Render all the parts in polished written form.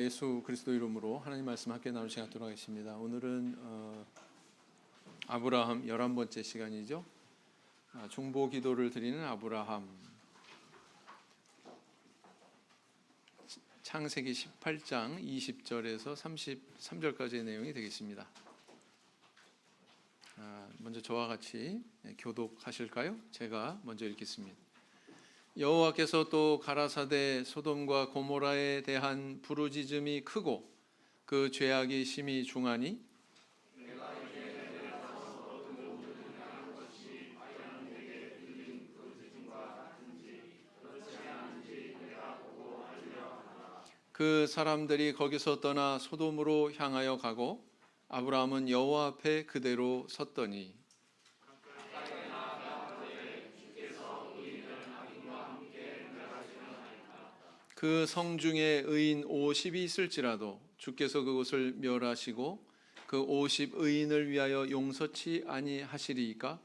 예수 그리스도 이름으로 하나님 말씀 함께 나눌 시간 갖도록 하겠습니다. 오늘은 아브라함 11번째 시간이죠. 중보 기도를 드리는 아브라함. 창세기 18장 20절에서 33절까지의 내용이 되겠습니다. 먼저 저와 같이 교독하실까요? 제가 먼저 읽겠습니다. 여호와께서 또 가라사대 소돔과 고모라에 대한 부르짖음이 크고 그 죄악이 심히 중하니 그 사람들이 거기서 떠나 소돔으로 향하여 가고 아브라함은 여호와 앞에 그대로 섰더니 그 성 중에 의인 50이 있을지라도 주께서 그곳을 멸하시고 그 50 의인을 위하여 용서치 아니하시리이까?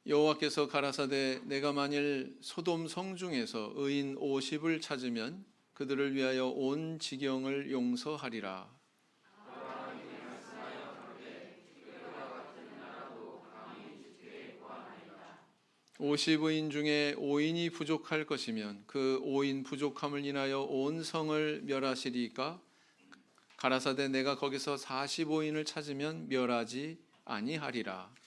여호와께서 가라사대 내가 만일 소돔 성 중에서 의인 50을 찾으면 그들을 위하여 온 지경을 용서하리라. 50의인 중에 5인이 부족할 것이면 그 5인 부족함을 인하여 온 성을 멸하시리까? 가라사대 내가 거기서 45인을 찾으면 멸하지 아니하리라.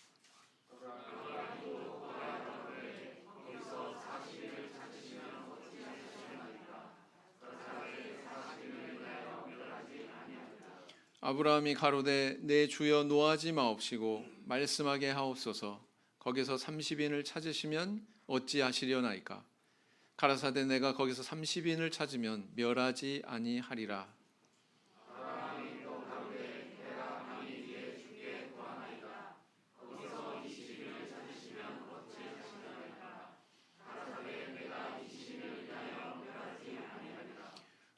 아브라함이 가로되 내 주여 노하지 마옵시고 말씀하게 하옵소서. 거기서 30인을 찾으시면 어찌하시려나이까? 가라사대 내가 거기서 30인을 찾으면 멸하지 아니하리라.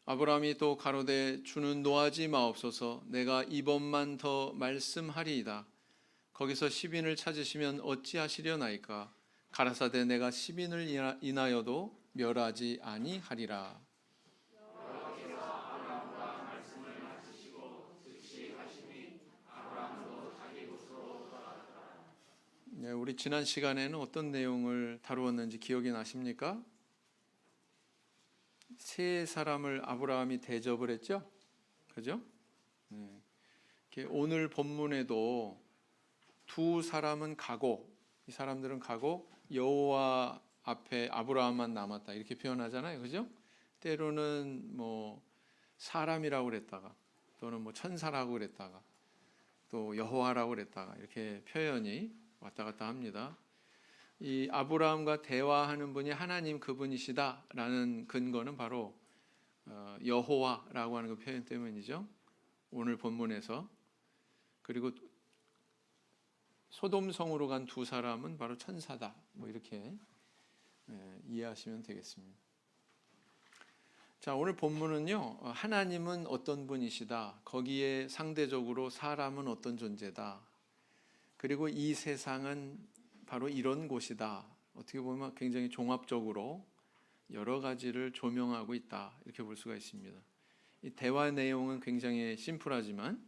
아브라함이 또 가로되 주는 노하지 마옵소서. 내가 이번만 더 말씀하리이다. 거기서 10인을 찾으시면 어찌하시려나이까? 가라사대 내가 10인을 인하여도 멸하지 아니하리라. 네, 우리 지난 시간에는 어떤 내용을 다루었는지 기억이 나십니까? 세 사람을 아브라함이 대접을 했죠? 그죠? 네. 오늘 본문에도 두 사람은 가고, 이 사람들은 가고 여호와 앞에 아브라함만 남았다 이렇게 표현하잖아요, 그죠? 때로는 뭐 사람이라고 그랬다가 또는 뭐 천사라고 그랬다가 또 여호와라고 그랬다가 이렇게 표현이 왔다 갔다 합니다. 이 아브라함과 대화하는 분이 하나님 그분이시다라는 근거는 바로 여호와라고 하는 그 표현 때문이죠. 오늘 본문에서. 그리고 소돔 성으로 간 두 사람은 바로 천사다. 뭐 이렇게 이해하시면 되겠습니다. 자, 오늘 본문은요. 하나님은 어떤 분이시다. 거기에 상대적으로 사람은 어떤 존재다. 그리고 이 세상은 바로 이런 곳이다. 어떻게 보면 굉장히 종합적으로 여러 가지를 조명하고 있다. 이렇게 볼 수가 있습니다. 이 대화 내용은 굉장히 심플하지만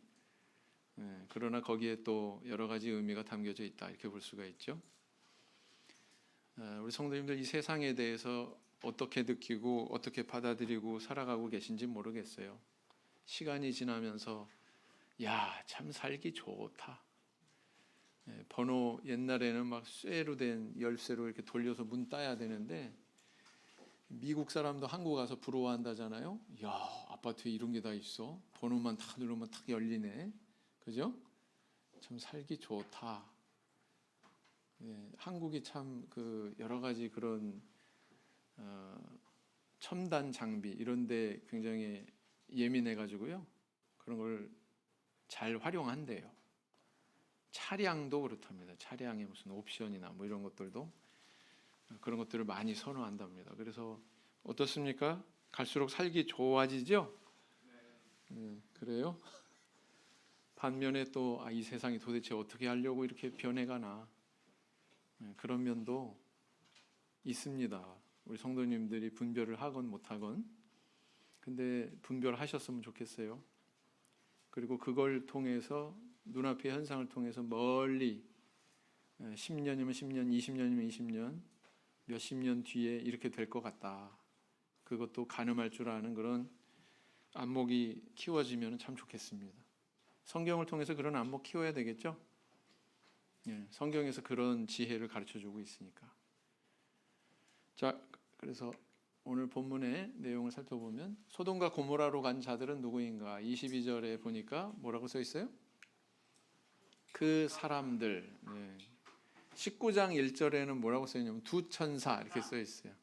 그러나 거기에 또 여러 가지 의미가 담겨져 있다. 이렇게 볼 수가 있죠. 우리 성도님들 이 세상에 대해서 어떻게 느끼고 어떻게 받아들이고 살아가고 계신지 모르겠어요. 시간이 지나면서 야, 참 살기 좋다. 번호 옛날에는 막 쇠로 된 열쇠로 이렇게 돌려서 문 따야 되는데 미국 사람도 한국 가서 부러워한다잖아요. 야, 아파트에 이런 게 다 있어. 번호만 탁 누르면 탁 열리네. 그죠? 참 살기 좋다. 한국이 참 그 여러 가지 그런 첨단 장비 이런데 굉장히 예민해가지고요. 그런 걸 잘 활용한대요. 차량도 그렇답니다. 차량의 무슨 옵션이나 뭐 이런 것들도 그런 것들을 많이 선호한답니다. 그래서 어떻습니까? 갈수록 살기 좋아지죠? 그래요? 반면에 또 이 세상이 도대체 어떻게 하려고 이렇게 변해가나, 그런 면도 있습니다. 우리 성도님들이 분별을 하건 못하건, 근데 분별하셨으면 좋겠어요. 그리고 그걸 통해서 눈앞의 현상을 통해서 멀리 10년이면 10년, 20년이면 20년, 몇십 년 뒤에 이렇게 될 것 같다. 그것도 가늠할 줄 아는 그런 안목이 키워지면 참 좋겠습니다. 성경을 통해서 그런 안목 키워야 되겠죠? 성경에서 그런 지혜를 가르쳐주고 있으니까. 자, 그래서 오늘 본문의 내용을 살펴보면 소돔과 고모라로 간 자들은 누구인가? 22절에 보니까 뭐라고 써 있어요? 그 사람들. 19장 1절에는 뭐라고 써 있냐면 두 천사 이렇게 써 있어요.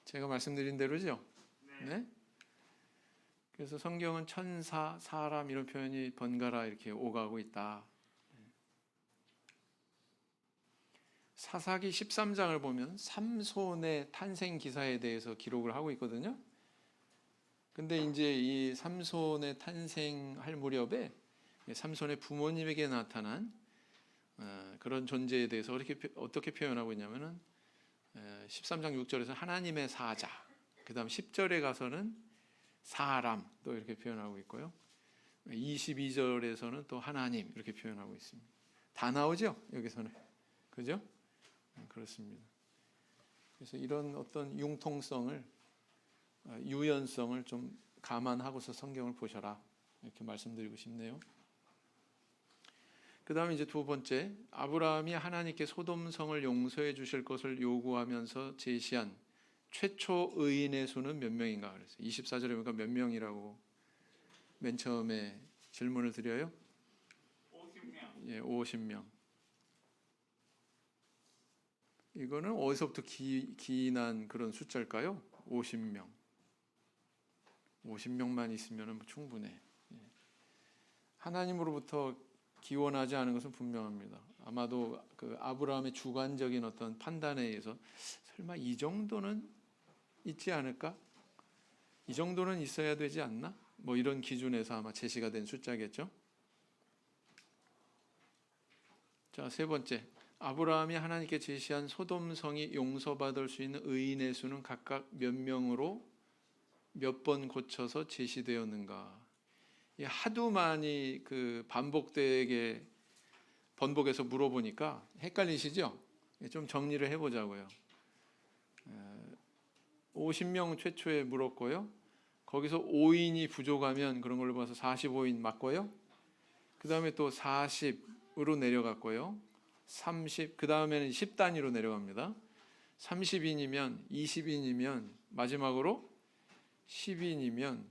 제가 말씀드린 대로죠? 네? 그래서 성경은 천사, 사람 이런 표현이 번갈아 이렇게 오가고 있다. 사사기 13장을 보면 삼손의 탄생 기사에 대해서 기록을 하고 있거든요. 근데 이제 이 삼손의 탄생할 무렵에 삼손의 부모님에게 나타난 그런 존재에 대해서 어떻게 표현하고 있냐면은 13장 6절에서 하나님의 사자, 그 다음 10절에 가서는 사람 또 이렇게 표현하고 있고요. 22절에서는 또 하나님 이렇게 표현하고 있습니다. 다 나오죠? 여기서는. 그죠? 그렇습니다. 그래서 이런 어떤 융통성을, 유연성을 좀 감안하고서 성경을 보셔라. 이렇게 말씀드리고 싶네요. 그 다음에 이제 두 번째, 아브라함이 하나님께 소돔성을 용서해 주실 것을 요구하면서 제시한 최초 의인의 수는 몇 명인가 그랬어요. 24절에 보니까 몇 명이라고 맨 처음에 질문을 드려요? 50명. 예, 50명. 이거는 어디서부터 기인한 그런 숫자일까요? 50명. 50명만 있으면 충분해. 하나님으로부터 기원하지 않은 것은 분명합니다. 아마도 그 아브라함의 주관적인 어떤 판단에 의해서 설마 이 정도는 있지 않을까? 이 정도는 있어야 되지 않나? 뭐 이런 기준에서 아마 제시가 된 숫자겠죠. 자, 세 번째. 아브라함이 하나님께 제시한 소돔성이 용서받을 수 있는 의인의 수는 각각 몇 명으로 몇 번 고쳐서 제시되었는가? 하도 많이 그 번복해서 물어보니까 헷갈리시죠? 좀 정리를 해보자고요. 50명 최초에 물었고요. 거기서 5인이 부족하면 그런 걸로 봐서 45인 맞고요. 그 다음에 또 40으로 내려갔고요. 30, 그 다음에는 10단위로 내려갑니다. 30인이면, 20인이면, 마지막으로 10인이면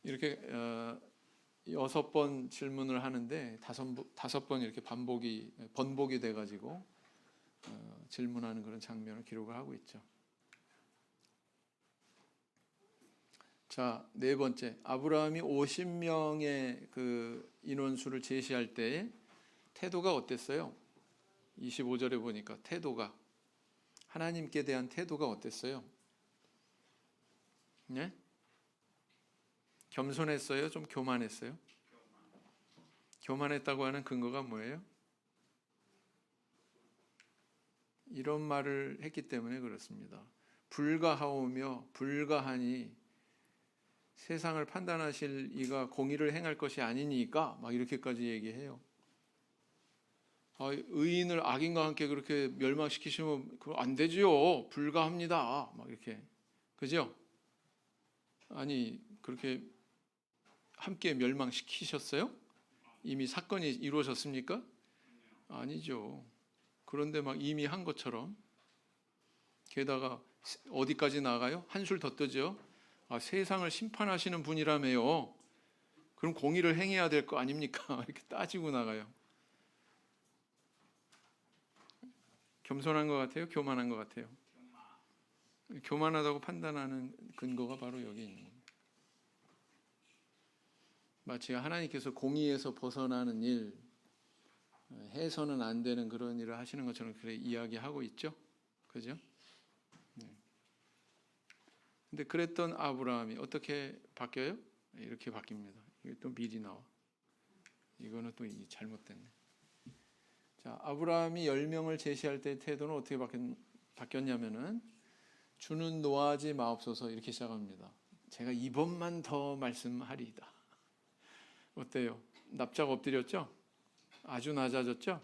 이렇게 6번 질문을 하는데 5번 이렇게 번복이 돼가지고 질문하는 그런 장면을 기록을 하고 있죠. 자, 네 번째, 아브라함이 50명의 그 인원수를 제시할 때 태도가 어땠어요? 25절에 보니까 태도가, 하나님께 대한 태도가 어땠어요? 네? 겸손했어요? 좀 교만했어요? 교만했다고 하는 근거가 뭐예요? 이런 말을 했기 때문에 그렇습니다. 불가하오며 불가하니 세상을 판단하실 이가 공의를 행할 것이 아니니까 막 이렇게까지 얘기해요. 의인을 악인과 함께 그렇게 멸망시키시면 그거 안 되지요. 불가합니다. 막 이렇게. 그죠? 아니 그렇게 함께 멸망시키셨어요? 이미 사건이 이루어졌습니까? 아니죠. 그런데 막 이미 한 것처럼, 게다가 어디까지 나가요? 한술 더 뜨죠. 세상을 심판하시는 분이라며요. 그럼 공의를 행해야 될 거 아닙니까? 이렇게 따지고 나가요. 겸손한 것 같아요? 교만한 것 같아요? 교만하다고 판단하는 근거가 바로 여기 있는 겁니다. 마치 하나님께서 공의에서 벗어나는 일, 해서는 안 되는 그런 일을 하시는 것처럼 그렇게 이야기하고 있죠. 그죠? 네. 근데 그랬던 아브라함이 어떻게 바뀌어요? 이렇게 바뀝니다. 이게 또 미리 나와. 이거는 또 잘못됐네. 자, 아브라함이 10명을 제시할 때 태도는 어떻게 바뀌었냐면은 주는 노하지 마옵소서 이렇게 시작합니다. 제가 이번만 더 말씀하리이다. 어때요? 납작 엎드렸죠? 아주 낮아졌죠?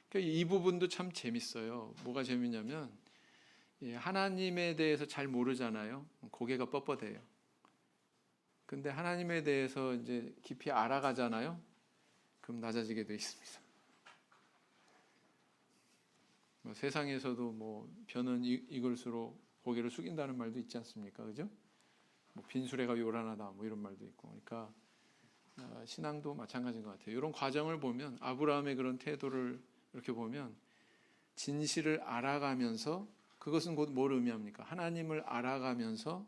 그러니까 이 부분도 참 재밌어요. 뭐가 재밌냐면 하나님에 대해서 잘 모르잖아요. 고개가 뻣뻣해요. 근데 하나님에 대해서 이제 깊이 알아가잖아요. 그럼 낮아지게 돼 있습니다. 세상에서도 변은 익을수록 고개를 숙인다는 말도 있지 않습니까? 그죠? 빈수레가 요란하다 이런 말도 있고. 그러니까 신앙도 마찬가지인 것 같아요. 이런 과정을 보면 아브라함의 그런 태도를 이렇게 보면 진실을 알아가면서 그것은 곧 뭘 의미합니까? 하나님을 알아가면서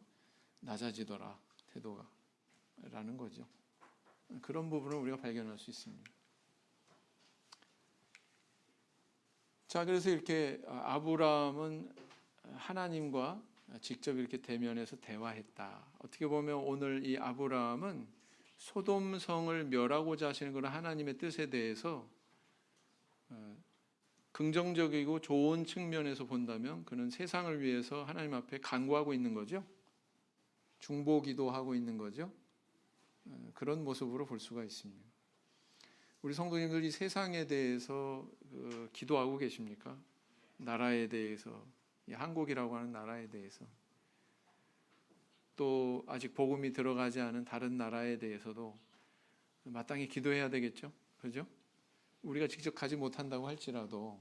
낮아지더라 태도가 라는 거죠. 그런 부분을 우리가 발견할 수 있습니다. 자, 그래서 이렇게 아브라함은 하나님과 직접 이렇게 대면해서 대화했다. 어떻게 보면 오늘 이 아브라함은 소돔성을 멸하고자 하시는 그런 하나님의 뜻에 대해서 긍정적이고 좋은 측면에서 본다면 그는 세상을 위해서 하나님 앞에 간구하고 있는 거죠. 중보기도 하고 있는 거죠. 그런 모습으로 볼 수가 있습니다. 우리 성도님들이 세상에 대해서 기도하고 계십니까? 나라에 대해서, 한국이라고 하는 나라에 대해서, 또 아직 복음이 들어가지 않은 다른 나라에 대해서도 마땅히 기도해야 되겠죠. 그죠? 우리가 직접 가지 못한다고 할지라도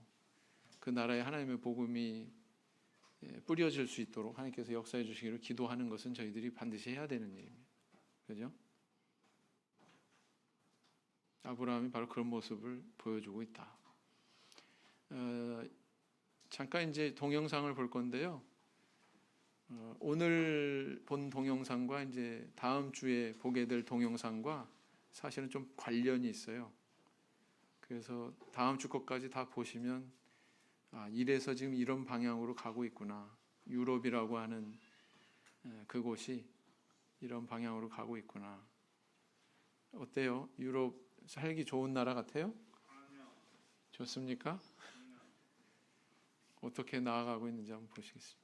그 나라에 하나님의 복음이 뿌려질 수 있도록 하나님께서 역사해 주시기를 기도하는 것은 저희들이 반드시 해야 되는 일입니다. 그죠? 아브라함이 바로 그런 모습을 보여주고 있다. 잠깐 이제 동영상을 볼 건데요. 오늘 본 동영상과 이제 다음 주에 보게 될 동영상과 사실은 좀 관련이 있어요. 그래서 다음 주 것까지 다 보시면 이래서 지금 이런 방향으로 가고 있구나. 유럽이라고 하는 그곳이 이런 방향으로 가고 있구나. 어때요? 유럽 살기 좋은 나라 같아요? 좋습니까? 어떻게 나아가고 있는지 한번 보시겠습니다.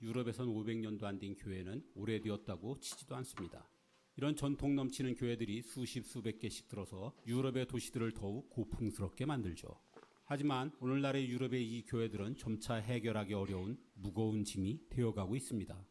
유럽에선 500년도 안 된 교회는 오래되었다고 치지도 않습니다. 이런 전통 넘치는 교회들이 수십 수백 개씩 들어서 유럽의 도시들을 더욱 고풍스럽게 만들죠. 하지만 오늘날의 유럽의 이 교회들은 점차 해결하기 어려운 무거운 짐이 되어가고 있습니다.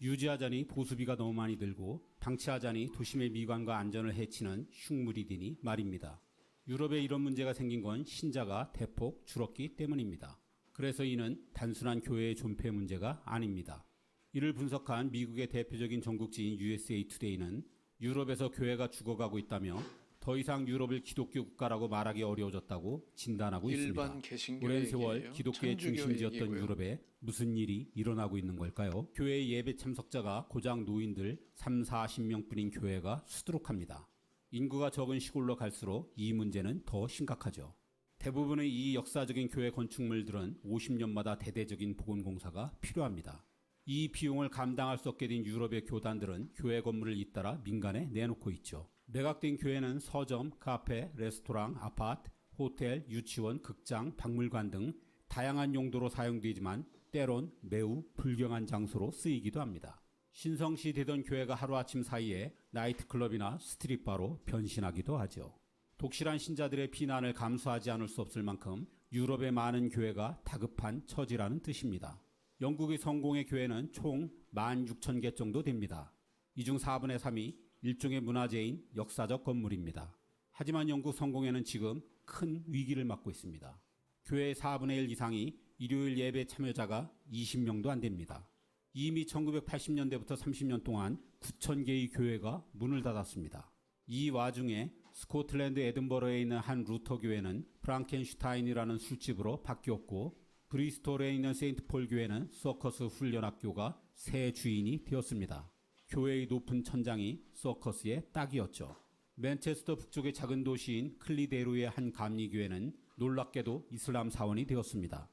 유지하자니 보수비가 너무 많이 들고 방치하자니 도심의 미관과 안전을 해치는 흉물이 되니 말입니다. 유럽에 이런 문제가 생긴 건 신자가 대폭 줄었기 때문입니다. 그래서 이는 단순한 교회의 존폐 문제가 아닙니다. 이를 분석한 미국의 대표적인 전국지인 USA 투데이는 유럽에서 교회가 죽어가고 있다며 더 이상 유럽을 기독교 국가라고 말하기 어려워졌다고 진단하고 있습니다. 오랜 세월 기독교의 중심지였던 유럽에 무슨 일이 일어나고 있는 걸까요? 교회 예배 참석자가 고작 노인들 30-40명뿐인 교회가 수두룩합니다. 인구가 적은 시골로 갈수록 이 문제는 더 심각하죠. 대부분의 이 역사적인 교회 건축물들은 50년마다 대대적인 복원공사가 필요합니다. 이 비용을 감당할 수 없게 된 유럽의 교단들은 교회 건물을 잇따라 민간에 내놓고 있죠. 매각된 교회는 서점, 카페, 레스토랑, 아파트, 호텔, 유치원, 극장, 박물관 등 다양한 용도로 사용되지만 때론 매우 불경한 장소로 쓰이기도 합니다. 신성시 되던 교회가 하루아침 사이에 나이트클럽이나 스트릿바로 변신하기도 하죠. 독실한 신자들의 비난을 감수하지 않을 수 없을 만큼 유럽의 많은 교회가 다급한 처지라는 뜻입니다. 영국의 성공의 교회는 총 16,000개 정도 됩니다. 이 중 4분의 3이 일종의 문화재인 역사적 건물입니다. 하지만 영국 성공회는 지금 큰 위기를 맞고 있습니다. 교회의 4분의 1 이상이 일요일 예배 참여자가 20명도 안 됩니다. 이미 1980년대부터 30년 동안 9,000개의 교회가 문을 닫았습니다. 이 와중에 스코틀랜드 에든버러에 있는 한 루터 교회는 프랑켄슈타인이라는 술집으로 바뀌었고 브리스톨에 있는 세인트폴 교회는 서커스 훈련학교가 새 주인이 되었습니다. 교회의 높은 천장이 서커스의 딱이었죠. 맨체스터 북쪽의 작은 도시인 클리데루의 한 감리교회는 놀랍게도 이슬람 사원이 되었습니다.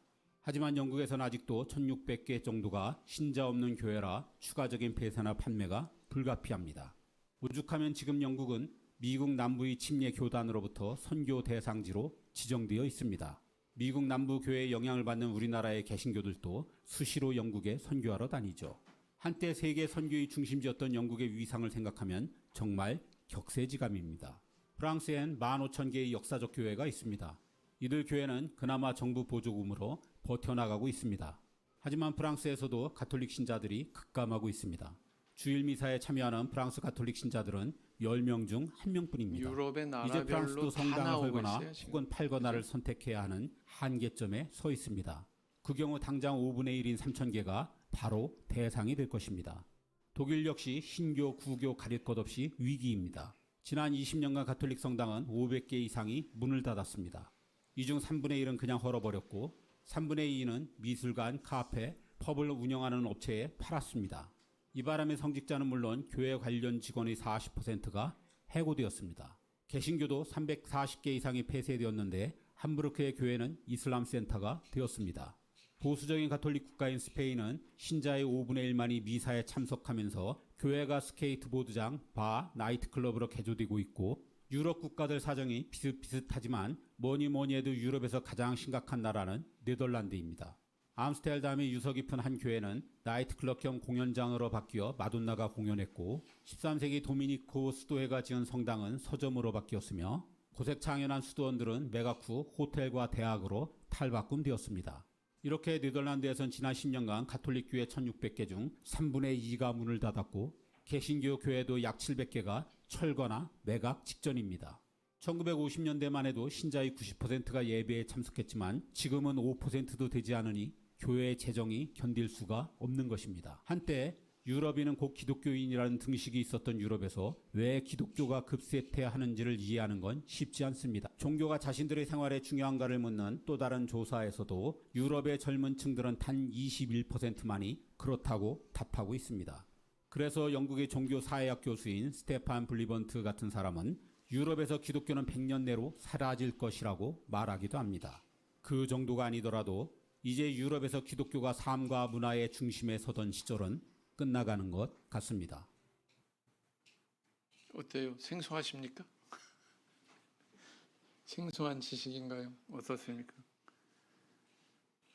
하지만 영국에서는 아직도 1600개 정도가 신자 없는 교회라 추가적인 폐쇄나 판매가 불가피합니다. 오죽하면 지금 영국은 미국 남부의 침례 교단으로부터 선교 대상지로 지정되어 있습니다. 미국 남부 교회의 영향을 받는 우리나라의 개신교들도 수시로 영국에 선교하러 다니죠. 한때 세계 선교의 중심지였던 영국의 위상을 생각하면 정말 격세지감입니다. 프랑스엔 15,000개의 역사적 교회가 있습니다. 이들 교회는 그나마 정부 보조금으로 버텨나가고 있습니다. 하지만 프랑스에서도 가톨릭 신자들이 급감하고 있습니다. 주일 미사에 참여하는 프랑스 가톨릭 신자들은 10명 중 1명뿐입니다. 유럽의 이제 프랑스도 나라별로 다 성당을 나오고 헐거나 있어요. 지금. 혹은 팔거나를 선택해야 하는 한계점에 서 있습니다. 그 경우 당장 5분의 1인 3,000개가 바로 대상이 될 것입니다. 독일 역시 신교, 구교 가릴 것 없이 위기입니다. 지난 20년간 가톨릭 성당은 500개 이상이 문을 닫았습니다. 이 중 3분의 1은 그냥 헐어버렸고 3분의 2는 미술관, 카페, 펍을 운영하는 업체에 팔았습니다. 이 바람에 성직자는 물론 교회 관련 직원의 40%가 해고되었습니다. 개신교도 340개 이상이 폐쇄되었는데 함부르크의 교회는 이슬람 센터가 되었습니다. 보수적인 가톨릭 국가인 스페인은 신자의 5분의 1만이 미사에 참석하면서 교회가 스케이트보드장, 바, 나이트클럽으로 개조되고 있고 유럽 국가들 사정이 비슷비슷하지만 뭐니 해도 유럽에서 가장 심각한 나라는 네덜란드입니다. 암스테르담의 유서 깊은 한 교회는 나이트클럽 겸 공연장으로 바뀌어 마돈나가 공연했고 13세기 도미니코 수도회가 지은 성당은 서점으로 바뀌었으며 고색창연한 수도원들은 매각 후 호텔과 대학으로 탈바꿈되었습니다. 이렇게 네덜란드에선 지난 10년간 가톨릭 교회 1600개 중 3분의 2가 문을 닫았고 개신교 교회도 약 700개가 철거나 매각 직전입니다. 1950년대만 해도 신자의 90%가 예배에 참석했지만 지금은 5%도 되지 않으니 교회의 재정이 견딜 수가 없는 것입니다. 한때 유럽인은 곧 기독교인이라는 등식이 있었던 유럽에서 왜 기독교가 급쇠퇴하는지를 이해하는 건 쉽지 않습니다. 종교가 자신들의 생활에 중요한가를 묻는 또 다른 조사에서도 유럽의 젊은 층들은 단 21%만이 그렇다고 답하고 있습니다. 그래서 영국의 종교 사회학 교수인 스테판 블리번트 같은 사람은 유럽에서 기독교는 100년 내로 사라질 것이라고 말하기도 합니다. 그 정도가 아니더라도 이제 유럽에서 기독교가 삶과 문화의 중심에 서던 시절은 끝나가는 것 같습니다. 어때요? 생소하십니까? 생소한 지식인가요? 어떻습니까?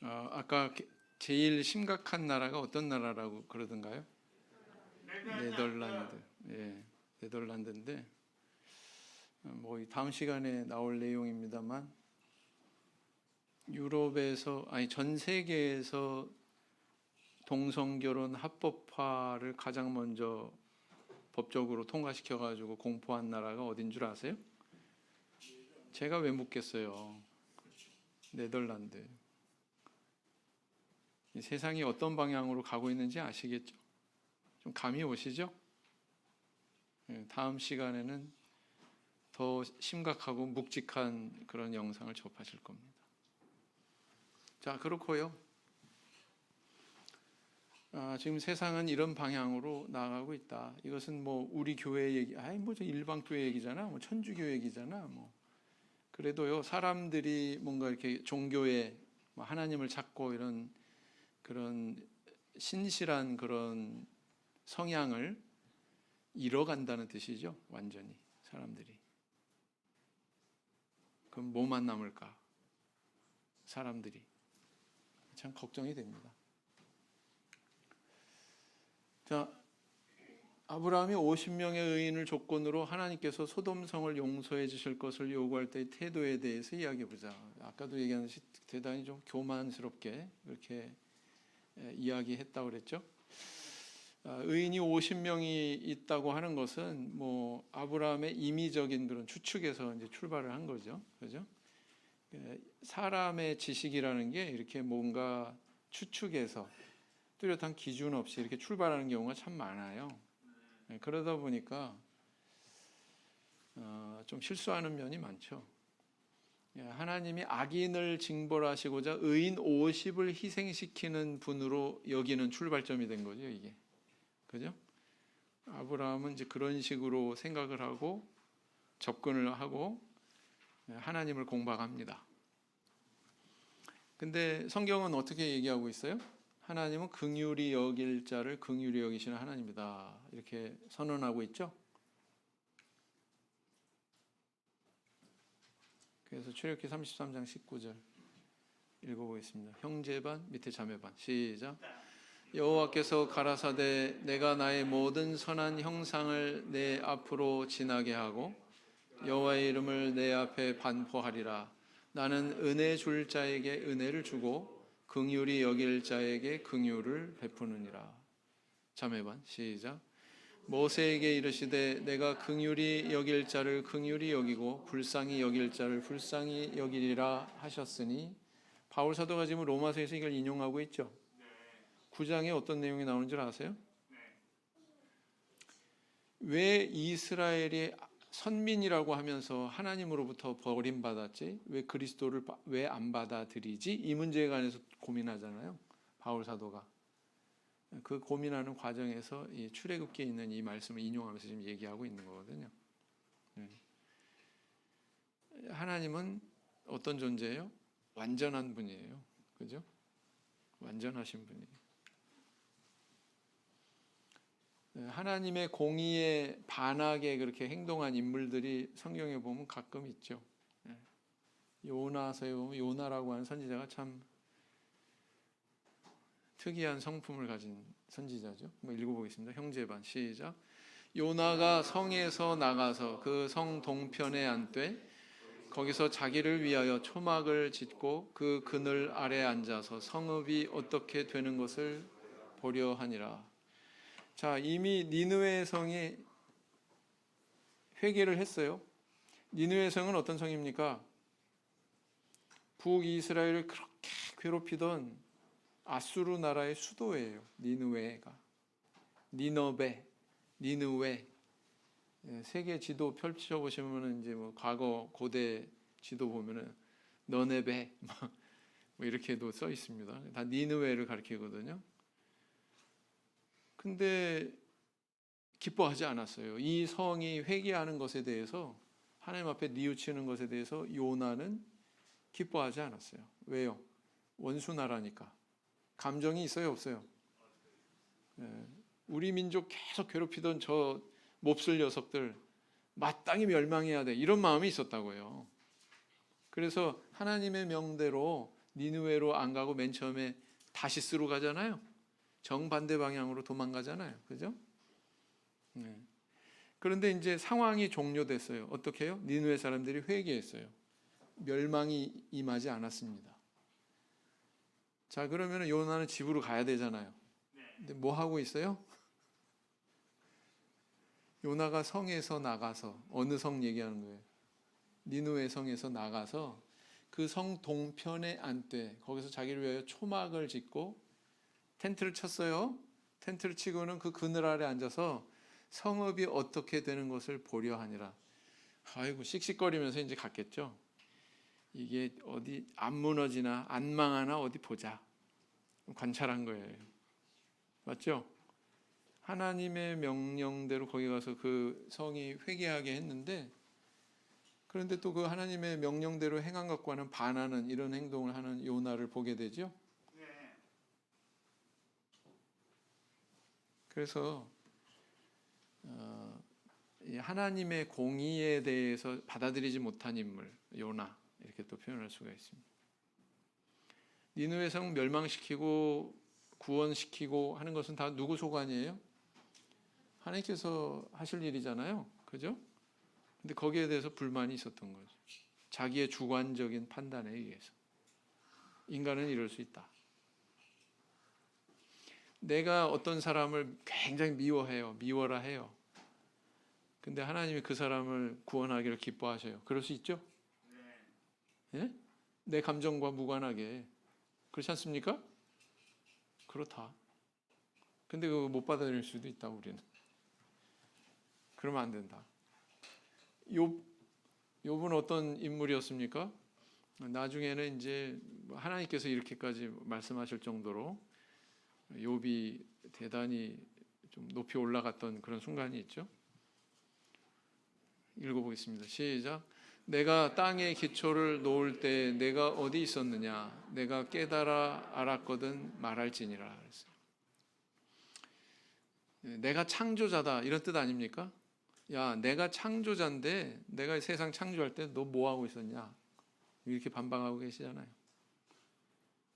아까 제일 심각한 나라가 어떤 나라라고 그러던가요? 네덜란드. 예, 네덜란드인데 뭐 다음 시간에 나올 내용입니다만 유럽에서 아니 전 세계에서 동성결혼 합법화를 가장 먼저 법적으로 통과시켜 가지고 공포한 나라가 어딘 줄 아세요? 제가 왜 묻겠어요? 네덜란드. 이 세상이 어떤 방향으로 가고 있는지 아시겠죠? 좀 감이 오시죠? 다음 시간에는 더 심각하고 묵직한 그런 영상을 접하실 겁니다. 자, 그렇고요. 지금 세상은 이런 방향으로 나아가고 있다. 이것은 뭐 우리 교회 얘기, 저 일반 교회 얘기잖아, 뭐 천주교 얘기잖아, 뭐 그래도요 사람들이 뭔가 이렇게 종교에 하나님을 찾고 이런 그런 신실한 그런 성향을 잃어간다는 뜻이죠. 완전히 사람들이. 그럼 뭐만 남을까? 사람들이 참 걱정이 됩니다. 자, 아브라함이 50명의 의인을 조건으로 하나님께서 소돔성을 용서해 주실 것을 요구할 때의 태도에 대해서 이야기해 보자. 아까도 얘기한 듯이 대단히 좀 교만스럽게 그렇게 이야기했다고 그랬죠. 의인이 50명이 있다고 하는 것은 뭐 아브라함의 임의적인 그런 추측에서 이제 출발을 한 거죠. 그죠? 사람의 지식이라는 게 이렇게 뭔가 추측해서 뚜렷한 기준 없이 이렇게 출발하는 경우가 참 많아요. 그러다 보니까 좀 실수하는 면이 많죠. 하나님이 악인을 징벌하시고자 의인 50을 희생시키는 분으로 여기는 출발점이 된 거죠, 이게. 그죠? 아브라함은 이제 그런 식으로 생각을 하고 접근을 하고 하나님을 공박합니다. 근데 성경은 어떻게 얘기하고 있어요? 하나님은 긍휼히 여길 자를 긍휼히 여기시는 하나님이다. 이렇게 선언하고 있죠. 그래서 출애굽기 33장 19절 읽어보겠습니다. 형제반 밑에 자매반 시작. 여호와께서 가라사대 내가 나의 모든 선한 형상을 내 앞으로 지나게 하고 여호와의 이름을 내 앞에 반포하리라. 나는 은혜 줄 자에게 은혜를 주고 긍휼히 여길 자에게 긍휼을 베푸느니라. 자매반 시작. 모세에게 이르시되 내가 긍휼히 여길 자를 긍휼히 여기고 불쌍히 여길 자를 불쌍히 여기리라 하셨으니, 바울 사도가 지금 로마서에서 이걸 인용하고 있죠. 9장에 어떤 내용이 나오는 줄 아세요? 왜 이스라엘이 선민이라고 하면서 하나님으로부터 버림받았지? 왜 그리스도를 왜 안 받아들이지? 이 문제에 관해서 고민하잖아요. 바울 사도가. 그 고민하는 과정에서 이 출애굽기에 있는 이 말씀을 인용하면서 지금 얘기하고 있는 거거든요. 하나님은 어떤 존재예요? 완전한 분이에요. 그죠? 완전하신 분이에요. 하나님의 공의에 반하게 그렇게 행동한 인물들이 성경에 보면 가끔 있죠. 요나서에 보면 요나라고 하는 선지자가 참 특이한 성품을 가진 선지자죠. 한번 읽어보겠습니다. 형제반 시작. 요나가 성에서 나가서 그 성 동편에 앉되 거기서 자기를 위하여 초막을 짓고 그 그늘 아래 앉아서 성읍이 어떻게 되는 것을 보려 하니라. 자, 이미 니느웨 성이 회개를 했어요. 니느웨 성은 어떤 성입니까? 북이스라엘을 그렇게 괴롭히던 아수르 나라의 수도예요. 니느웨가. 니느웨. 세계 지도 펼쳐 보시면은 이제 뭐 과거 고대 지도 보면은 너네베 뭐 이렇게도 써 있습니다. 다 니느웨를 가리키거든요. 근데 기뻐하지 않았어요. 이 성이 회개하는 것에 대해서, 하나님 앞에 뉘우치는 것에 대해서 요나는 기뻐하지 않았어요. 왜요? 원수 나라니까. 감정이 있어요, 없어요? 우리 민족 계속 괴롭히던 저 몹쓸 녀석들 마땅히 멸망해야 돼, 이런 마음이 있었다고요. 그래서 하나님의 명대로 니느웨로 안 가고 맨 처음에 다시스로 가잖아요. 정반대 방향으로 도망가잖아요. 그죠? 그런데 이제 상황이 종료됐어요. 어떻게 해요? 니느웨 사람들이 회개했어요. 멸망이 임하지 않았습니다. 자, 그러면 요나는 집으로 가야 되잖아요. 근데 뭐 하고 있어요? 요나가 성에서 나가서, 어느 성 얘기하는 거예요? 니느웨 성에서 나가서 그 성 동편에 앉되 거기서 자기를 위하여 초막을 짓고 텐트를 쳤어요. 텐트를 치고는 그 그늘 아래 앉아서 성읍이 어떻게 되는 것을 보려 하니라. 아이고, 씩씩거리면서 이제 갔겠죠. 이게 어디 안 무너지나 안 망하나 어디 보자, 관찰한 거예요. 맞죠? 하나님의 명령대로 거기 가서 그 성이 회개하게 했는데, 그런데 또 그 하나님의 명령대로 행한 것과는 반하는 이런 행동을 하는 요나를 보게 되죠. 그래서 하나님의 공의에 대해서 받아들이지 못한 인물 요나, 이렇게 또 표현할 수가 있습니다. 니느웨 성 멸망시키고 구원시키고 하는 것은 다 누구 소관이에요? 하나님께서 하실 일이잖아요. 그죠? 근데 거기에 대해서 불만이 있었던 거죠. 자기의 주관적인 판단에 의해서. 인간은 이럴 수 있다. 내가 어떤 사람을 굉장히 미워해요. 미워라 해요. 근데 하나님이 그 사람을 구원하기를 기뻐하셔요. 그럴 수 있죠? 예? 내 감정과 무관하게. 그렇지 않습니까? 그렇다. 근데 그거 못 받아들일 수도 있다, 우리는. 그러면 안 된다. 욥은 어떤 인물이었습니까? 나중에는 이제 하나님께서 이렇게까지 말씀하실 정도로 욥이 대단히 좀 높이 올라갔던 그런 순간이 있죠. 읽어보겠습니다. 시작. 내가 땅의 기초를 놓을 때 내가 어디 있었느냐? 내가 깨달아 알았거든 말할지니라 그랬어요. 내가 창조자다 이런 뜻 아닙니까? 야, 내가 창조자인데 내가 세상 창조할 때 너 뭐 하고 있었냐? 이렇게 반박하고 계시잖아요.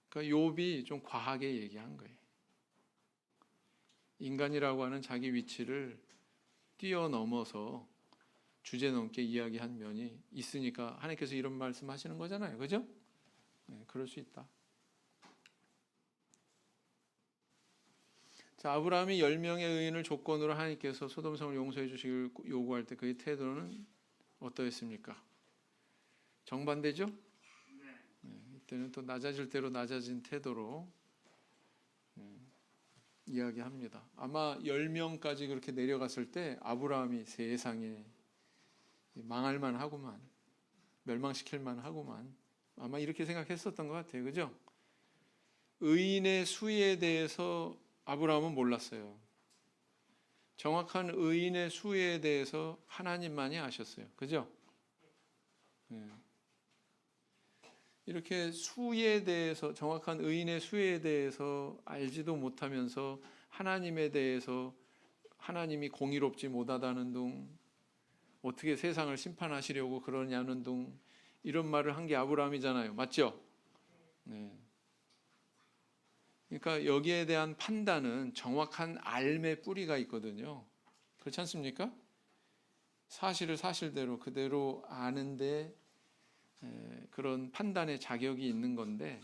그러니까 욥이 좀 과하게 얘기한 거예요. 인간이라고 하는 자기 위치를 뛰어넘어서 주제넘게 이야기한 면이 있으니까 하나님께서 이런 말씀하시는 거잖아요. 그죠? 네, 그럴 수 있다. 자, 아브라함이 10명의 의인을 조건으로 하나님께서 소돔성을 용서해 주시길 요구할 때 그의 태도는 어떠했습니까? 정반대죠? 네, 이때는 또 낮아질 대로 낮아진 태도로 이야기합니다. 아마 10명까지 그렇게 내려갔을 때 아브라함이 세상에 망할 만하구만, 멸망시킬 만하구만, 아마 이렇게 생각했었던 것 같아요. 그죠? 의인의 수에 대해서 아브라함은 몰랐어요. 정확한 의인의 수에 대해서 하나님만이 아셨어요. 그죠? 네. 이렇게 수에 대해서, 정확한 의인의 수에 대해서 알지도 못하면서 하나님에 대해서 하나님이 공의롭지 못하다는 둥, 어떻게 세상을 심판하시려고 그러냐는 둥, 이런 말을 한 게 아브라함이잖아요. 맞죠? 네. 그러니까 여기에 대한 판단은 정확한 알의 뿌리가 있거든요. 그렇지 않습니까? 사실을 사실대로 그대로 아는데 그런 판단의 자격이 있는 건데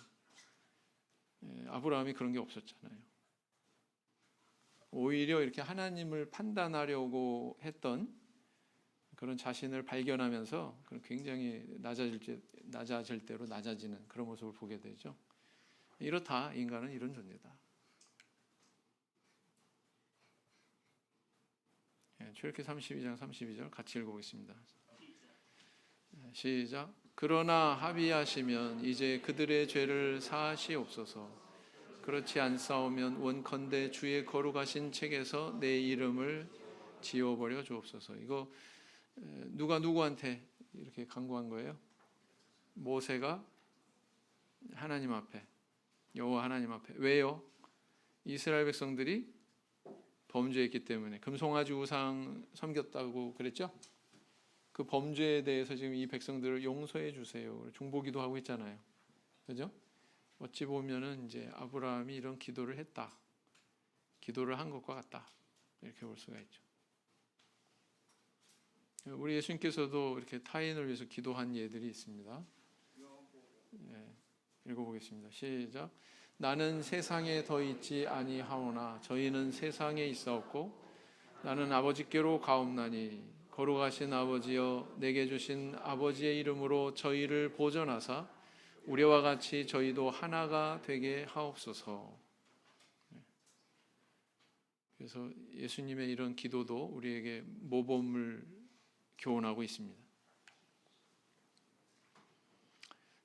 아브라함이 그런 게 없었잖아요. 오히려 이렇게 하나님을 판단하려고 했던 그런 자신을 발견하면서 굉장히 낮아질 대로 낮아지는 그런 모습을 보게 되죠. 이렇다, 인간은 이런 존재다. 출애굽기 32장 32절 같이 읽어보겠습니다. 시작. 그러나 합의하시면 이제 그들의 죄를 사하시옵소서. 그렇지 않사오면 원컨대 주의 거룩하신 책에서 내 이름을 지워버려 주옵소서. 이거 누가 누구한테 이렇게 간구한 거예요? 모세가 하나님 앞에, 여호와 하나님 앞에. 왜요? 이스라엘 백성들이 범죄했기 때문에. 금송아지 우상 섬겼다고 그랬죠? 그 범죄에 대해서 지금 이 백성들을 용서해 주세요. 중보기도 하고 있잖아요. 그죠? 어찌 보면은 이제 아브라함이 이런 기도를 했다. 기도를 한 것과 같다. 이렇게 볼 수가 있죠. 우리 예수님께서도 이렇게 타인을 위해서 기도한 예들이 있습니다. 읽어보겠습니다. 시작. 나는 세상에 더 있지 아니하오나 저희는 세상에 있사옵고 나는 아버지께로 가옵나니 거룩하신 아버지여 내게 주신 아버지의 이름으로 저희를 보전하사 우리와 같이 저희도 하나가 되게 하옵소서. 그래서 예수님의 이런 기도도 우리에게 모범을 교훈하고 있습니다.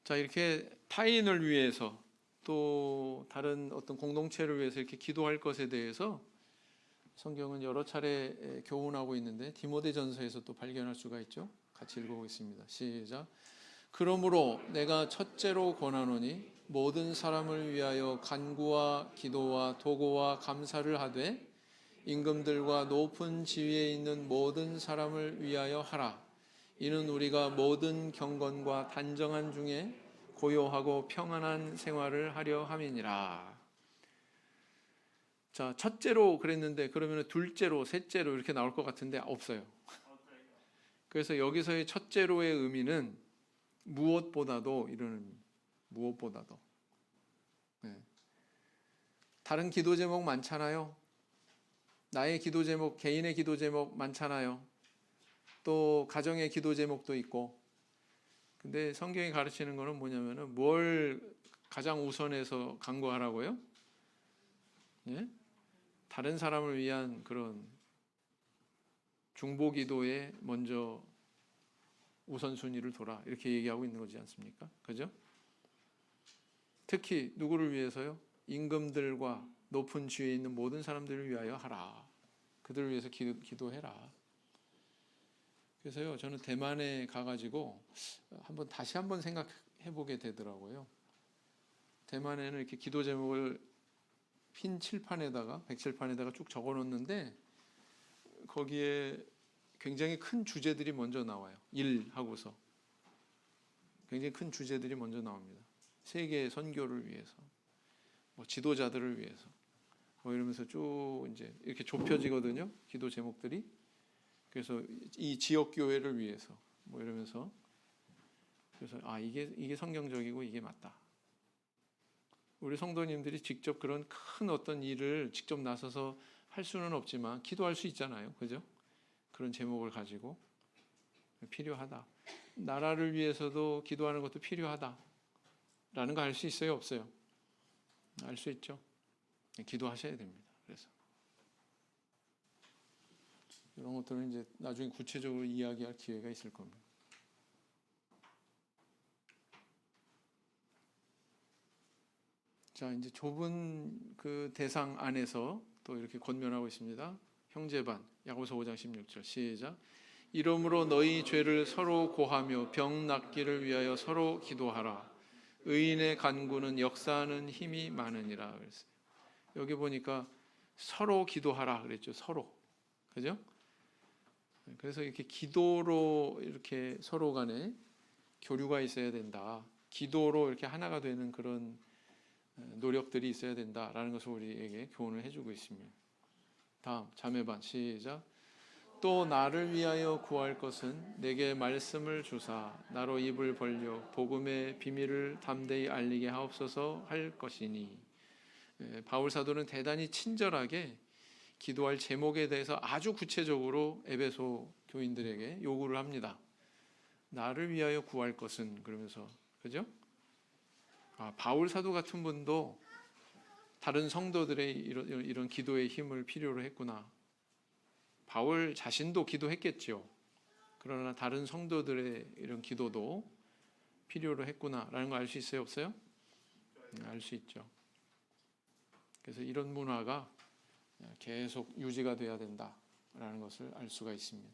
자, 이렇게 타인을 위해서 또 다른 어떤 공동체를 위해서 이렇게 기도할 것에 대해서 성경은 여러 차례 교훈하고 있는데 디모데전서에서 또 발견할 수가 있죠. 같이 읽어보겠습니다. 시작. 그러므로 내가 첫째로 권하노니 모든 사람을 위하여 간구와 기도와 도고와 감사를 하되 임금들과 높은 지위에 있는 모든 사람을 위하여 하라. 이는 우리가 모든 경건과 단정한 중에 고요하고 평안한 생활을 하려 함이니라. 자, 첫째로 그랬는데 그러면 둘째로, 셋째로 이렇게 나올 것 같은데 없어요. 그래서 여기서의 첫째로의 의미는 무엇보다도 이런 의미, 무엇보다도. 네. 다른 기도 제목 많잖아요. 나의 기도 제목, 개인의 기도 제목 많잖아요. 또 가정의 기도 제목도 있고. 근데 성경이 가르치는 거는 뭐냐면은 뭘 가장 우선해서 간구하라고요? 예? 다른 사람을 위한 그런 중보 기도에 먼저 우선순위를 둬라. 이렇게 얘기하고 있는 거지 않습니까? 그죠? 특히 누구를 위해서요? 임금들과 높은 지위에 있는 모든 사람들을 위하여 하라. 그들을 위해서 기도해라. 그래서요, 저는 대만에 가가지고 다시 한번 생각해 보게 되더라고요. 대만에는 이렇게 기도 제목을 흰 칠판에다가, 백칠판에다가 쭉 적어 놓는데, 거기에 굉장히 큰 주제들이 먼저 나와요. 일 하고서 굉장히 큰 주제들이 먼저 나옵니다. 세계 선교를 위해서, 뭐 지도자들을 위해서, 뭐 이러면서 쭉 이제 이렇게 좁혀지거든요. 기도 제목들이. 그래서 이 지역 교회를 위해서, 뭐 이러면서, 그래서 이게 성경적이고 이게 맞다. 우리 성도님들이 직접 그런 큰 어떤 일을 직접 나서서 할 수는 없지만 기도할 수 있잖아요. 그죠? 그런 제목을 가지고 필요하다. 나라를 위해서도 기도하는 것도 필요하다. 라는 거 알 수 있어요? 없어요? 알 수 있죠? 기도하셔야 됩니다. 그래서 이런 것들은 이제 나중에 구체적으로 이야기할 기회가 있을 겁니다. 자, 이제 좁은 그 대상 안에서 또 이렇게 권면하고 있습니다. 형제반, 야고보서 5장 16절 시작. 이러므로 너희 죄를 서로 고하며 병 낫기를 위하여 서로 기도하라. 의인의 간구는 역사하는 힘이 많으니라 그랬어요. 여기 보니까 서로 기도하라 그랬죠. 서로. 그죠? 그래서 이렇게 기도로 이렇게 서로 간에 교류가 있어야 된다. 기도로 이렇게 하나가 되는 그런 노력들이 있어야 된다라는 것을 우리에게 교훈을 해주고 있습니다. 다음 자매반 시작. 또 나를 위하여 구할 것은 내게 말씀을 주사 나로 입을 벌려 복음의 비밀을 담대히 알리게 하옵소서 할 것이니. 바울 사도는 대단히 친절하게 기도할 제목에 대해서 아주 구체적으로 에베소 교인들에게 요구를 합니다. 나를 위하여 구할 것은, 그러면서, 그죠? 바울 사도 같은 분도 다른 성도들의 이런 기도의 힘을 필요로 했구나. 바울 자신도 기도했겠죠. 그러나 다른 성도들의 이런 기도도 필요로 했구나라는 거 알 수 있어요? 없어요? 알 수 있죠. 그래서 이런 문화가 계속 유지가 돼야 된다라는 것을 알 수가 있습니다.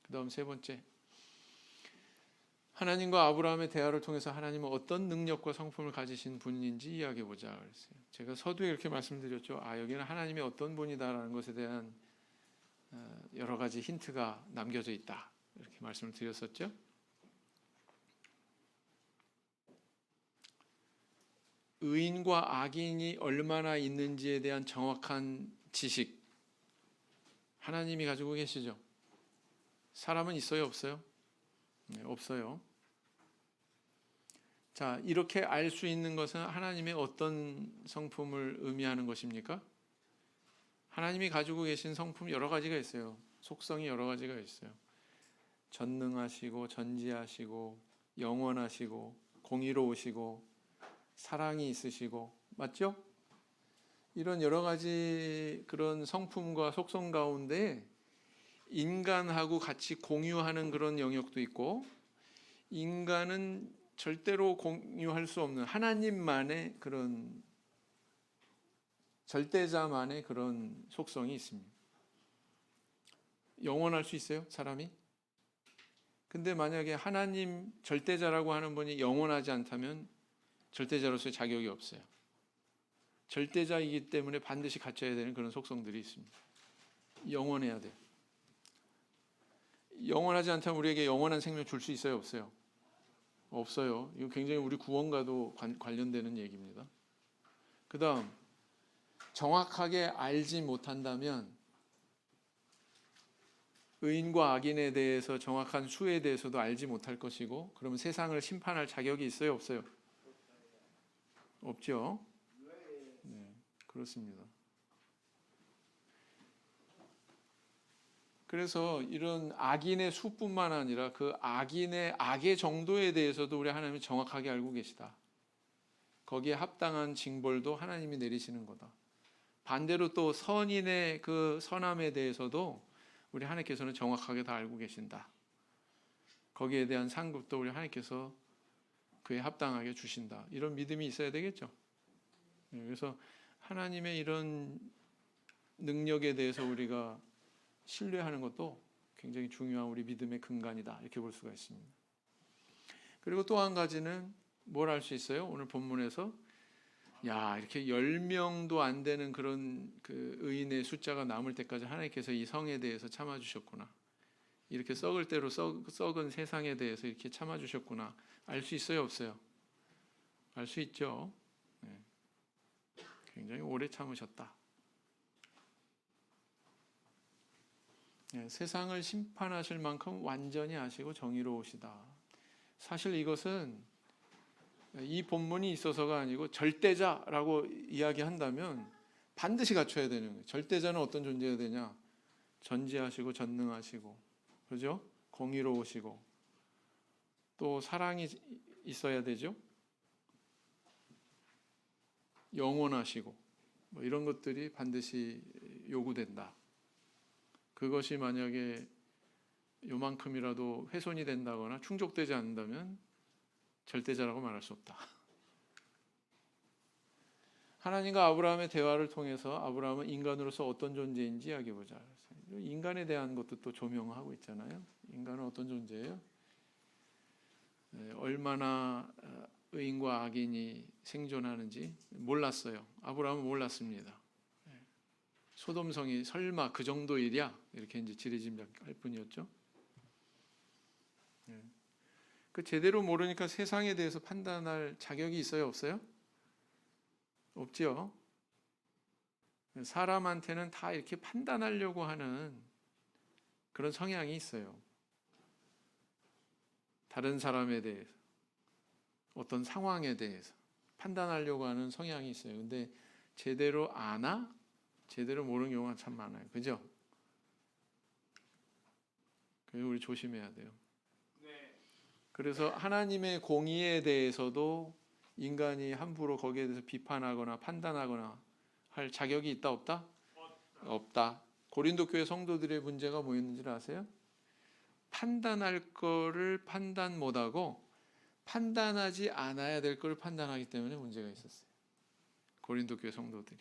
그 다음 세 번째, 하나님과 아브라함의 대화를 통해서 하나님은 어떤 능력과 성품을 가지신 분인지 이야기해보자 그랬어요. 제가 서두에 이렇게 말씀드렸죠. 여기는 하나님이 어떤 분이다라는 것에 대한 여러 가지 힌트가 남겨져 있다, 이렇게 말씀을 드렸었죠. 의인과 악인이 얼마나 있는지에 대한 정확한 지식 하나님이 가지고 계시죠. 사람은 있어요? 없어요? 네, 없어요. 자, 이렇게 알 수 있는 것은 하나님의 어떤 성품을 의미하는 것입니까? 하나님이 가지고 계신 성품 여러 가지가 있어요. 속성이 여러 가지가 있어요. 전능하시고 전지하시고 영원하시고 공의로우시고 사랑이 있으시고, 맞죠? 이런 여러 가지 그런 성품과 속성 가운데 인간하고 같이 공유하는 그런 영역도 있고, 인간은 절대로 공유할 수 없는 하나님만의 그런 절대자만의 그런 속성이 있습니다. 영원할 수 있어요, 사람이? 근데 만약에 하나님 절대자라고 하는 분이 영원하지 않다면 절대자로서의 자격이 없어요. 절대자이기 때문에 반드시 갖춰야 되는 그런 속성들이 있습니다. 영원해야 돼요. 영원하지 않다면 우리에게 영원한 생명 줄 수 있어요, 없어요? 없어요. 이거 굉장히 우리 구원과도 관련되는 얘기입니다. 그 다음, 정확하게 알지 못한다면 의인과 악인에 대해서 정확한 수에 대해서도 알지 못할 것이고, 그러면 세상을 심판할 자격이 있어요, 없어요? 없죠. 네, 그렇습니다. 그래서 이런 악인의 수뿐만 아니라 그 악인의 악의 정도에 대해서도 우리 하나님이 정확하게 알고 계시다. 거기에 합당한 징벌도 하나님이 내리시는 거다. 반대로 또 선인의 그 선함에 대해서도 우리 하나님께서는 정확하게 다 알고 계신다. 거기에 대한 상급도 우리 하나님께서 그에 합당하게 주신다. 이런 믿음이 있어야 되겠죠. 그래서 하나님의 이런 능력에 대해서 우리가 신뢰하는 것도 굉장히 중요한 우리 믿음의 근간이다 이렇게 볼 수가 있습니다. 그리고 또 한 가지는 뭘 알 수 있어요? 오늘 본문에서 야 이렇게 10명도 안 되는 그런 그 의인의 숫자가 남을 때까지 하나님께서 이 성에 대해서 참아주셨구나. 이렇게 썩을 대로 썩은 세상에 대해서 이렇게 참아주셨구나. 알 수 있어요, 없어요? 알 수 있죠. 네. 굉장히 오래 참으셨다. 네, 세상을 심판하실 만큼 완전히 아시고 정의로우시다. 사실 이것은 이 본문이 있어서가 아니고 절대자라고 이야기한다면 반드시 갖춰야 되는 거예요. 절대자는 어떤 존재가 되냐? 전지하시고 전능하시고, 그죠? 공의로우시고, 또 사랑이 있어야 되죠. 영원하시고, 뭐 이런 것들이 반드시 요구된다. 그것이 만약에 요만큼이라도 훼손이 된다거나 충족되지 않는다면 절대자라고 말할 수 없다. 하나님과 아브라함의 대화를 통해서 아브라함은 인간으로서 어떤 존재인지 이야기해보자. 인간에 대한 것도 또 조명하고 있잖아요. 인간은 어떤 존재예요? 얼마나 의인과 악인이 생존하는지 몰랐어요. 아브라함은 몰랐습니다. 소돔성이 설마 그 정도 일이야? 이렇게 이제 지레짐작할 뿐이었죠. 그 제대로 모르니까 세상에 대해서 판단할 자격이 있어요, 없어요? 없지요. 사람한테는 다 이렇게 판단하려고 하는 그런 성향이 있어요. 다른 사람에 대해서, 어떤 상황에 대해서 판단하려고 하는 성향이 있어요. 근데 제대로 아나? 제대로 모르는 경우가 참 많아요. 그죠? 그래서 우리 조심해야 돼요. 그래서 하나님의 공의에 대해서도 인간이 함부로 거기에 대해서 비판하거나 판단하거나 할 자격이 있다 없다? 없다. 고린도 교회 성도들의 문제가 뭐였는지 아세요? 판단할 거를 판단 못하고 판단하지 않아야 될 거를 판단하기 때문에 문제가 있었어요. 고린도 교회 성도들이.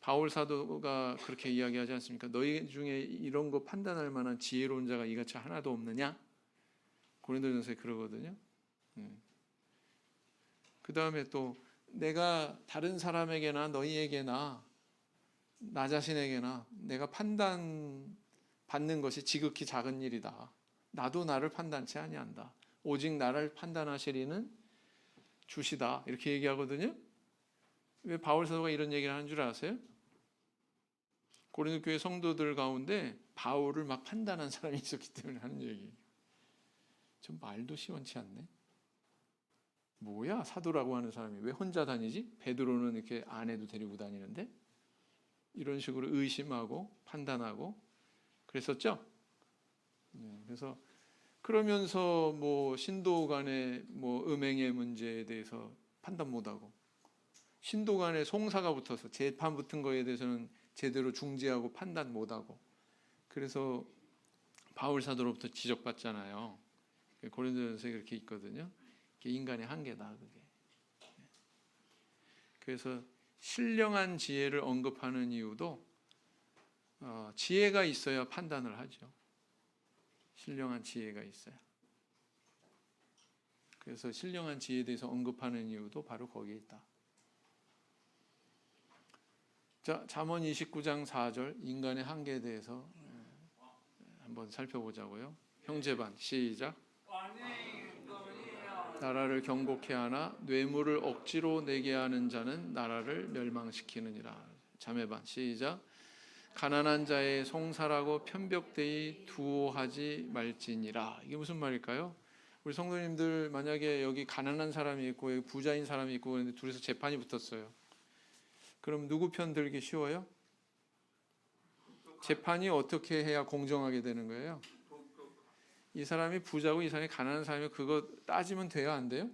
바울 사도가 그렇게 이야기하지 않습니까? 너희 중에 이런 거 판단할 만한 지혜로운 자가 이같이 하나도 없느냐? 고린도전서에 그러거든요. 그 다음에 또 내가 다른 사람에게나 너희에게나 나 자신에게나 내가 판단받는 것이 지극히 작은 일이다. 나도 나를 판단치 아니한다. 오직 나를 판단하실 이는 주시다. 이렇게 얘기하거든요. 왜 바울 사도가 이런 얘기를 하는 줄 아세요? 고린도 교회 성도들 가운데 바울을 막 판단한 사람이 있었기 때문에 하는 얘기예요. 좀 말도 시원치 않네. 뭐야 사도라고 하는 사람이 왜 혼자 다니지? 베드로는 이렇게 아내도 데리고 다니는데 이런 식으로 의심하고 판단하고 그랬었죠. 그래서 그러면서 뭐 신도 간의 뭐 음행의 문제에 대해서 판단 못하고 신도 간의 송사가 붙어서 재판 붙은 거에 대해서는 제대로 중재하고 판단 못하고 그래서 바울 사도로부터 지적받잖아요. 고린도전서에 그렇게 있거든요. 그게 인간의 한계다 그게. 그래서 신령한 지혜를 언급하는 이유도 지혜가 있어야 판단을 하죠. 신령한 지혜가 있어야. 그래서 신령한 지혜에 대해서 언급하는 이유도 바로 거기에 있다. 자, 잠언 29장 4절 인간의 한계에 대해서 한번 살펴보자고요. 형제반 시작. 나라를 경고케 하나 뇌물을 억지로 내게 하는 자는 나라를 멸망시키느니라. 자매반 시작. 가난한 자의 송사라고 편벽되이 두어하지 말지니라. 이게 무슨 말일까요? 우리 성도님들 만약에 여기 가난한 사람이 있고 여기 부자인 사람이 있고 그런데 둘이서 재판이 붙었어요. 그럼 누구 편 들기 쉬워요? 재판이 어떻게 해야 공정하게 되는 거예요? 이 사람이 부자고 이 사람이 가난한 사람이 그거 따지면 돼요? 안 돼요?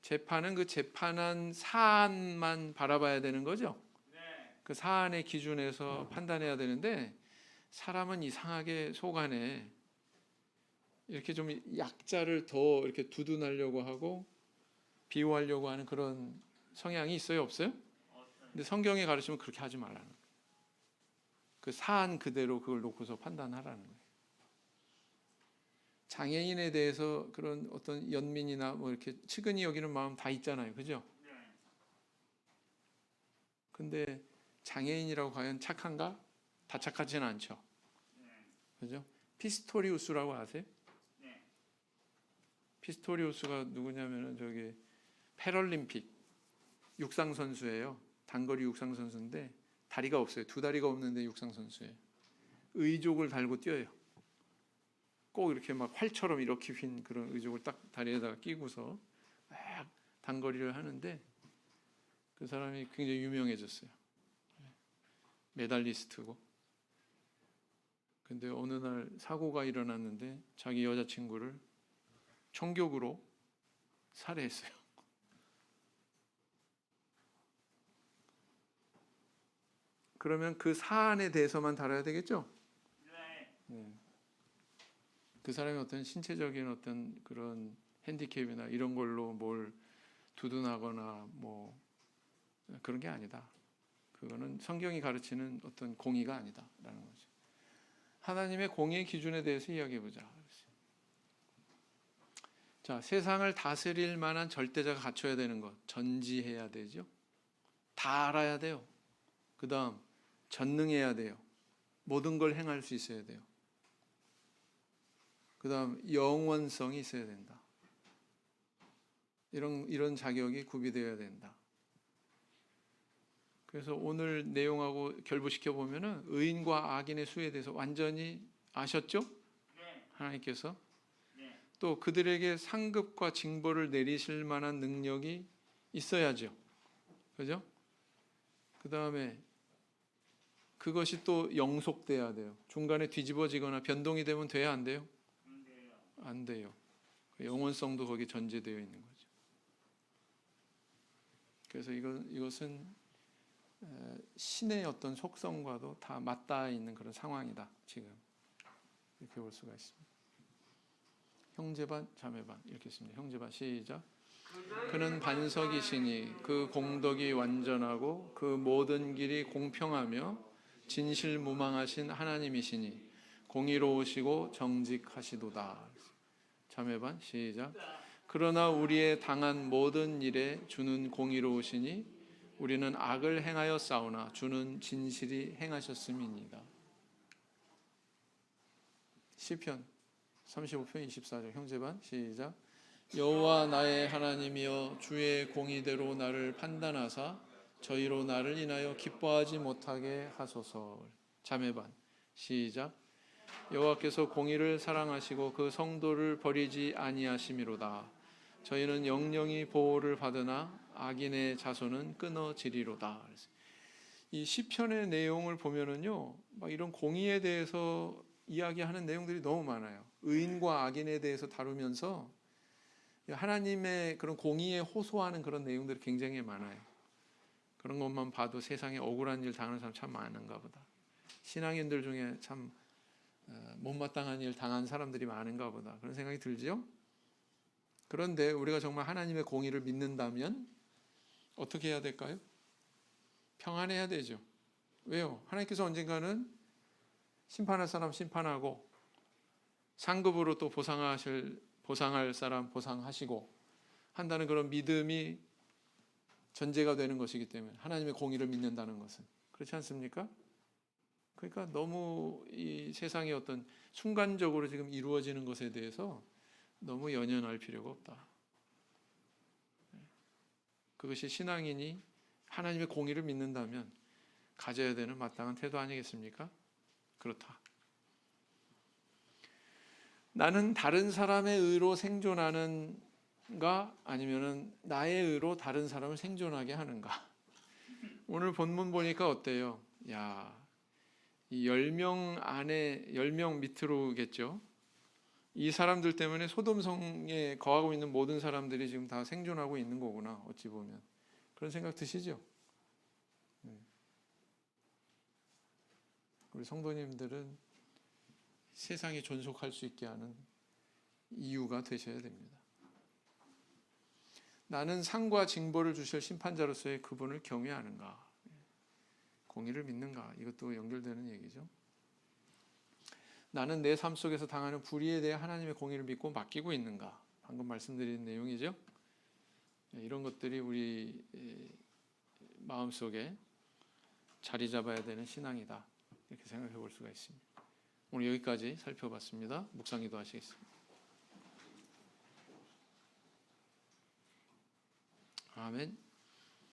재판은 그 재판한 사안만 바라봐야 되는 거죠. 그 사안의 기준에서 판단해야 되는데 사람은 이상하게 속안에 이렇게 좀 약자를 더 이렇게 두둔하려고 하고 비호하려고 하는 그런 성향이 있어요? 없어요? 근데 성경에 가르치면 그렇게 하지 말라는 거예요. 그 사안 그대로 그걸 놓고서 판단하라는 거예요. 장애인에 대해서 그런 어떤 연민이나 뭐 이렇게 측은히 여기는 마음 다 있잖아요. 그죠? 근데 장애인이라고 과연 착한가? 다 착하지는 않죠. 그죠? 피스토리우스라고 아세요? 피스토리우스가 누구냐면은 저기 패럴림픽 육상 선수예요. 단거리 육상 선수인데 다리가 없어요. 두 다리가 없는데 육상 선수예요. 의족을 달고 뛰어요. 꼭 이렇게 막 활처럼 이렇게 휜 그런 의족을 딱 다리에다가 끼고서 막 단거리를 하는데 그 사람이 굉장히 유명해졌어요. 메달리스트고. 근데 어느 날 사고가 일어났는데 자기 여자친구를 총격으로 살해했어요. 그러면 그 사안에 대해서만 다뤄야 되겠죠? 네. 그 사람의 어떤 신체적인 어떤 그런 핸디캡이나 이런 걸로 뭘 두둔하거나 뭐 그런 게 아니다. 그거는 성경이 가르치는 어떤 공의가 아니다라는 거죠. 하나님의 공의의 기준에 대해서 이야기해 보자. 자, 세상을 다스릴 만한 절대자가 갖춰야 되는 것, 전지해야 되죠. 다 알아야 돼요. 그다음 전능해야 돼요. 모든 걸 행할 수 있어야 돼요. 그다음 영원성이 있어야 된다. 이런 자격이 구비되어야 된다. 그래서 오늘 내용하고 결부시켜 보면은 의인과 악인의 수에 대해서 완전히 아셨죠? 하나님께서 또 그들에게 상급과 징벌을 내리실 만한 능력이 있어야죠. 그죠? 그다음에 그것이 또 영속돼야 돼요. 중간에 뒤집어지거나 변동이 되면 돼야 안 돼요? 안 돼요. 영원성도 거기 전제되어 있는 거죠. 그래서 이것은 신의 어떤 속성과도 다 맞닿아 있는 그런 상황이다. 지금 이렇게 볼 수가 있습니다. 형제반 자매반 이렇게 있습니다. 형제반 시작. 그는 반석이시니 그 공덕이 완전하고 그 모든 길이 공평하며 진실무망하신 하나님이시니 공의로우시고 정직하시도다. 자매반 시작. 그러나 우리의 당한 모든 일에 주는 공의로우시니 우리는 악을 행하여 싸우나 주는 진실이 행하셨음이니이다. 시편 35편 24절 형제반 시작. 여호와 나의 하나님이여 주의 공의대로 나를 판단하사 저희로 나를 인하여 기뻐하지 못하게 하소서. 자매반 시작. 여호와께서 공의를 사랑하시고 그 성도를 버리지 아니하심이로다. 저희는 영영이 보호를 받으나 악인의 자손은 끊어지리로다. 이 시편의 내용을 보면은요, 막 이런 공의에 대해서 이야기하는 내용들이 너무 많아요. 의인과 악인에 대해서 다루면서 하나님의 그런 공의에 호소하는 그런 내용들이 굉장히 많아요. 그런 것만 봐도 세상에 억울한 일 당하는 사람 참 많은가 보다. 신앙인들 중에 참 못마땅한 일 당한 사람들이 많은가 보다. 그런 생각이 들지요? 그런데 우리가 정말 하나님의 공의를 믿는다면 어떻게 해야 될까요? 평안해야 되죠. 왜요? 하나님께서 언젠가는 심판할 사람 심판하고 상급으로 또 보상할 사람 보상하시고 한다는 그런 믿음이 전제가 되는 것이기 때문에 하나님의 공의를 믿는다는 것은 그렇지 않습니까? 그러니까 너무 이 세상의 어떤 순간적으로 지금 이루어지는 것에 대해서 너무 연연할 필요가 없다. 그것이 신앙인이 하나님의 공의를 믿는다면 가져야 되는 마땅한 태도 아니겠습니까? 그렇다. 나는 다른 사람의 의로 생존하는가 아니면은 나의 의로 다른 사람을 생존하게 하는가? 오늘 본문 보니까 어때요? 야, 이 10명 안에 10명 밑으로겠죠. 이 사람들 때문에 소돔성에 거하고 있는 모든 사람들이 지금 다 생존하고 있는 거구나. 어찌 보면 그런 생각 드시죠? 우리 성도님들은 세상이 존속할 수 있게 하는 이유가 되셔야 됩니다. 나는 상과 징벌을 주실 심판자로서의 그분을 경외하는가? 공의를 믿는가? 이것도 연결되는 얘기죠. 나는 내 삶 속에서 당하는 불의에 대해 하나님의 공의를 믿고 맡기고 있는가? 방금 말씀드린 내용이죠. 이런 것들이 우리 마음속에 자리 잡아야 되는 신앙이다. 이렇게 생각해 볼 수가 있습니다. 오늘 여기까지 살펴봤습니다. 묵상기도 하시겠습니다. 아멘.